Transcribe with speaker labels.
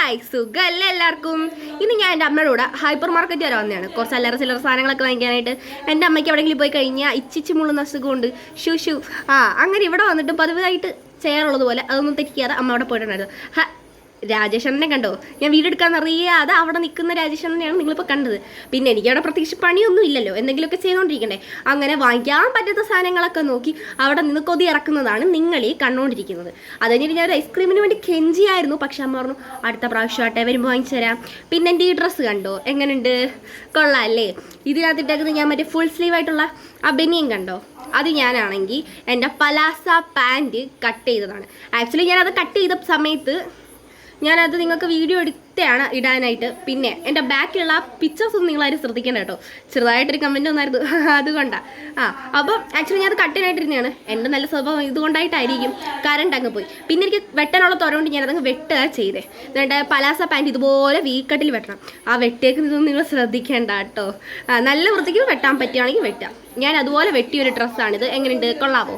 Speaker 1: Hi സുഖമല്ലേ എല്ലാവർക്കും. ഇന്ന് ഞാൻ എൻ്റെ അമ്മയുടെ കൂടെ ഹൈപ്പർ മാർക്കറ്റ് വരെ വന്നതാണ്. കുറച്ച് അല്ലറ ചില്ലറ സാധനങ്ങളൊക്കെ വാങ്ങിക്കാനായിട്ട്. എൻ്റെ അമ്മയ്ക്ക് എവിടെയെങ്കിലും പോയി കഴിഞ്ഞാൽ ഇച്ചിച്ച് മുള്ളുന്ന അസുഖമുണ്ട്. ഷൂ അങ്ങനെ ഇവിടെ വന്നിട്ട് പതിവായിട്ട് ചെയ്യാറുള്ളത് പോലെ അതൊന്നും തെറ്റിക്കാതെ അമ്മ അവിടെ പോയിട്ടുണ്ടായിരുന്നു. രാജേഷണ്ണനെ കണ്ടോ? ഞാൻ വീഡിയോ എടുക്കാൻ അറിയാതെ അവിടെ നിൽക്കുന്ന രാജേഷണ്ണനെയാണ് നിങ്ങളിപ്പോൾ കണ്ടത്. പിന്നെ എനിക്കവിടെ പ്രത്യേകിച്ച് പണിയൊന്നും ഇല്ലല്ലോ, എന്തെങ്കിലുമൊക്കെ ചെയ്തുകൊണ്ടിരിക്കണ്ടേ. അങ്ങനെ വാങ്ങിക്കാൻ പറ്റുന്ന സാധനങ്ങളൊക്കെ നോക്കി അവിടെ നിന്ന് കൊതി ഇറക്കുന്നതാണ് നിങ്ങൾ ഈ കണ്ടുകൊണ്ടിരിക്കുന്നത്. അത് കഴിഞ്ഞിട്ട് ഞാൻ ഒരു ഐസ്ക്രീമിന് വേണ്ടി കെഞ്ചിയായിരുന്നു. പക്ഷെ അമ്മ പറഞ്ഞു അടുത്ത പ്രാവശ്യമാട്ടെ വരുമ്പോൾ വാങ്ങിച്ചു തരാം. പിന്നെ എൻ്റെ ഈ ഡ്രസ്സ് കണ്ടോ, എങ്ങനെയുണ്ട്? കൊള്ളാം അല്ലേ? ഇതിനകത്തിട്ടേക്കുന്നത് ഞാൻ മറ്റേ ഫുൾ സ്ലീവ് ആയിട്ടുള്ള ആ ബനിയൻ കണ്ടോ, അത് ഞാനാണെങ്കിൽ എൻ്റെ പലാസ പാൻറ്റ് കട്ട് ചെയ്തതാണ്. ആക്ച്വലി ഞാനത് കട്ട് ചെയ്ത സമയത്ത് ഞാനത് നിങ്ങൾക്ക് വീഡിയോ എടുത്താണ് ഇടാനായിട്ട്. പിന്നെ എൻ്റെ ബാക്കിലുള്ള പിക്ചേഴ്സ് ഒന്നും നിങ്ങളാരും ശ്രദ്ധിക്കേണ്ട കേട്ടോ. ചെറുതായിട്ടൊരു കമൻറ്റ് വന്നായിരുന്നു, അതുകൊണ്ടാണ്. അപ്പം ആക്ച്വലി ഞാൻ അത് കട്ടിനായിട്ടിരുന്നതാണ്. എൻ്റെ നല്ല സ്വഭാവം ഇതുകൊണ്ടായിട്ടായിരിക്കും കറണ്ട് അങ്ങ് പോയി. പിന്നെ എനിക്ക് വെട്ടാനുള്ള തുറകൊണ്ട് ഞാനതങ്ങ് വെട്ടുക ചെയ്തേ. എന്നിട്ട് പലാസ പാൻറ്റ് ഇതുപോലെ വീക്കട്ടിൽ വെട്ടണം. ആ വെട്ടേക്കുന്നതൊന്നും നിങ്ങൾ ശ്രദ്ധിക്കേണ്ട കേട്ടോ. നല്ല വൃത്തിക്ക് വെട്ടാൻ പറ്റുകയാണെങ്കിൽ വെട്ടാം. ഞാൻ അതുപോലെ വെട്ടിയൊരു ഡ്രസ്സാണിത്. എങ്ങനെയുണ്ട്? കൊള്ളാമോ?